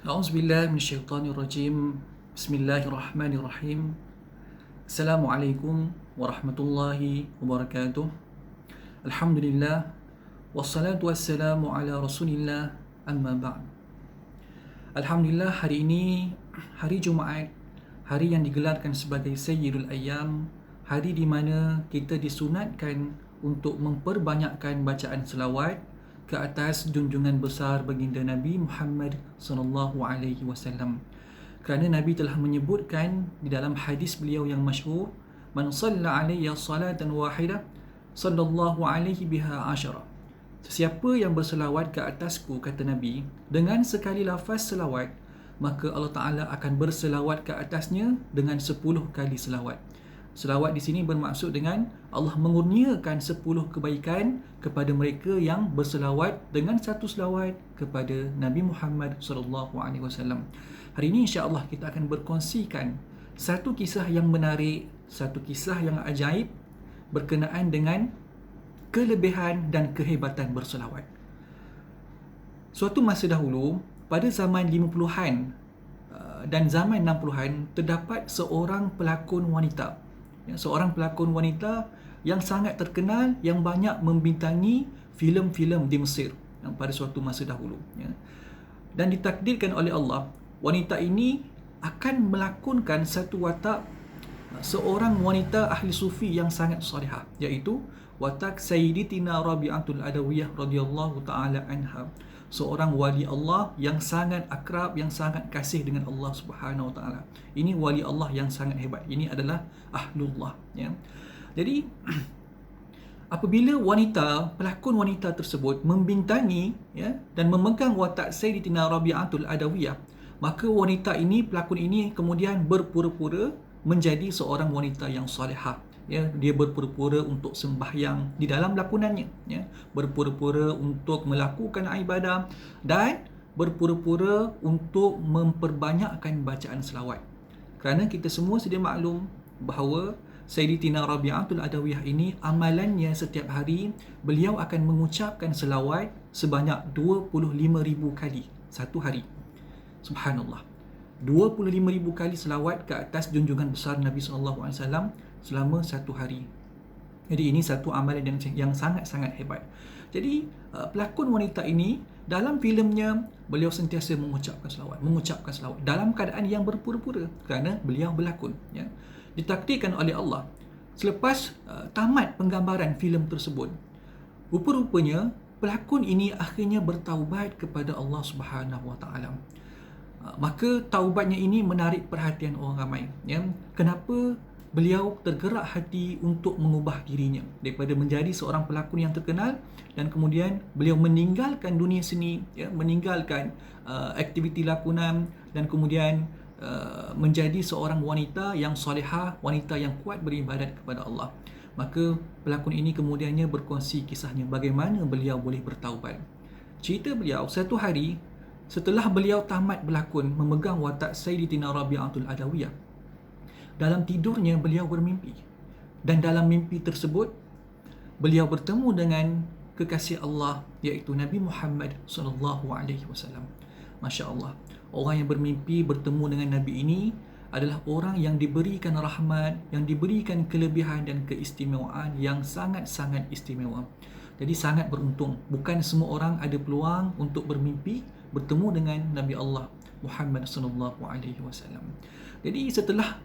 A'udzubillahi minasyaitonirrajim. Bismillahirrahmanirrahim. Assalamualaikum warahmatullahi wabarakatuh. Alhamdulillah wassalatu wassalamu ala Rasulillah, amma ba'd. Alhamdulillah, hari ini hari Jumaat, hari yang digelarkan sebagai Sayyidul Ayyam, hari di mana kita disunatkan untuk memperbanyakkan bacaan selawat ke atas junjungan besar baginda Nabi Muhammad sallallahu alaihi wasallam. Kerana Nabi telah menyebutkan di dalam hadis beliau yang masyhur, "Man shalla alayya salatan wahidah, sallallahu alaihi biha asyara." Sesiapa yang berselawat ke atasku, kata Nabi, dengan sekali lafaz selawat, maka Allah Ta'ala akan berselawat ke atasnya dengan 10 kali selawat. Selawat di sini bermaksud dengan Allah mengurniakan 10 kebaikan kepada mereka yang berselawat dengan satu selawat kepada Nabi Muhammad sallallahu alaihi wasallam. Hari ini insya-Allah kita akan berkongsikan satu kisah yang menarik, satu kisah yang ajaib berkenaan dengan kelebihan dan kehebatan berselawat. Suatu masa dahulu, pada zaman 50-an dan zaman 60-an, terdapat seorang pelakon wanita. Seorang pelakon wanita yang sangat terkenal, yang banyak membintangi filem-filem di Mesir pada suatu masa dahulu. Dan ditakdirkan oleh Allah, wanita ini akan melakonkan satu watak seorang wanita ahli sufi yang sangat salihah, iaitu watak Sayyidatina Rabi'atul Adawiyah radhiyallahu ta'ala anha, seorang wali Allah yang sangat akrab, yang sangat kasih dengan Allah Subhanahu wa taala. Ini wali Allah yang sangat hebat. Ini adalah ahlullah, ya. Jadi apabila pelakon wanita tersebut membintangi, ya, dan memegang watak Sayyidatina Rabi'atul Adawiyah, maka wanita ini, pelakon ini kemudian berpura-pura menjadi seorang wanita yang salihah. Ya, dia berpura-pura untuk sembahyang di dalam lakonannya, ya, berpura-pura untuk melakukan ibadah dan berpura-pura untuk memperbanyakkan bacaan selawat. Kerana kita semua sedia maklum bahawa Sayyidatina Rabi'atul Adawiyah ini, amalannya setiap hari beliau akan mengucapkan selawat sebanyak 25,000 kali satu hari. Subhanallah. 25,000 kali selawat ke atas junjungan besar Nabi SAW selama satu hari. Jadi ini satu amalan yang sangat-sangat hebat. Jadi pelakon wanita ini dalam filmnya beliau sentiasa mengucapkan selawat dalam keadaan yang berpura-pura kerana beliau berlakon, ya. Ditakdirkan oleh Allah, selepas tamat penggambaran filem tersebut, rupa-rupanya pelakon ini akhirnya bertaubat kepada Allah Subhanahu wa taala. Maka taubatnya ini menarik perhatian orang ramai, ya. Kenapa beliau tergerak hati untuk mengubah dirinya daripada menjadi seorang pelakon yang terkenal, dan kemudian beliau meninggalkan dunia seni, ya, meninggalkan aktiviti lakonan, dan kemudian menjadi seorang wanita yang solehah, wanita yang kuat beribadat kepada Allah. Maka pelakon ini kemudiannya berkongsi kisahnya bagaimana beliau boleh bertaubat. Cerita beliau, satu hari setelah beliau tamat berlakon memegang watak Sayyidatina Rabi'atul Adawiyah, dalam tidurnya beliau bermimpi, dan dalam mimpi tersebut beliau bertemu dengan kekasih Allah, iaitu Nabi Muhammad sallallahu alaihi wasallam. Masya-Allah, orang yang bermimpi bertemu dengan Nabi ini adalah orang yang diberikan rahmat, yang diberikan kelebihan dan keistimewaan yang sangat-sangat istimewa. Jadi sangat beruntung. Bukan semua orang ada peluang untuk bermimpi bertemu dengan Nabi Allah Muhammad sallallahu alaihi wasallam. Jadi setelah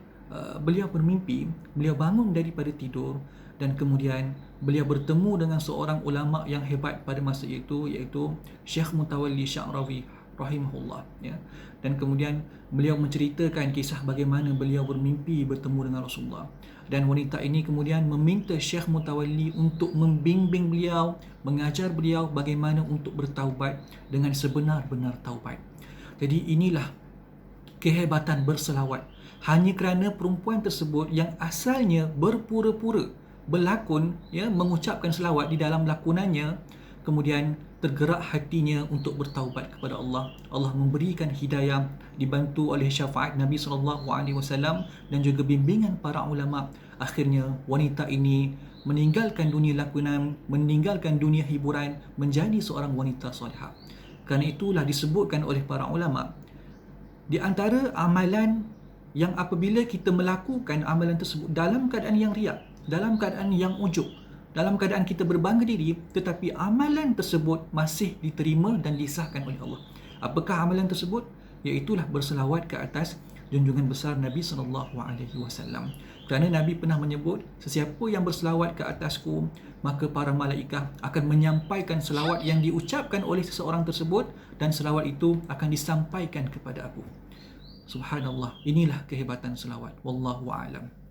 beliau bermimpi, beliau bangun daripada tidur, dan kemudian beliau bertemu dengan seorang ulama yang hebat pada masa itu, iaitu Syekh Mutawalli Sya'rawi rahimahullah, ya. Dan kemudian beliau menceritakan kisah bagaimana beliau bermimpi bertemu dengan Rasulullah, dan wanita ini kemudian meminta Syekh Mutawalli untuk membimbing beliau, mengajar beliau bagaimana untuk bertaubat dengan sebenar-benar taubat. Jadi inilah kehebatan berselawat. Hanya kerana perempuan tersebut yang asalnya berpura-pura berlakon, ya, mengucapkan selawat di dalam lakonannya, kemudian tergerak hatinya untuk bertaubat kepada Allah. Allah memberikan hidayah, dibantu oleh syafaat Nabi SAW dan juga bimbingan para ulama. Akhirnya wanita ini meninggalkan dunia lakonan, meninggalkan dunia hiburan, menjadi seorang wanita solehah. Kerana itulah disebutkan oleh para ulama, Di antara amalan yang apabila kita melakukan amalan tersebut dalam keadaan yang riak, dalam keadaan yang ujub, dalam keadaan kita berbangga diri, tetapi amalan tersebut masih diterima dan disahkan oleh Allah. Apakah amalan tersebut? Iaitulah berselawat ke atas junjungan besar Nabi SAW. Kerana Nabi pernah menyebut, sesiapa yang berselawat ke atasku, maka para malaikat akan menyampaikan selawat yang diucapkan oleh seseorang tersebut, dan selawat itu akan disampaikan kepada aku. Subhanallah, inilah kehebatan selawat. Wallahu a'lam.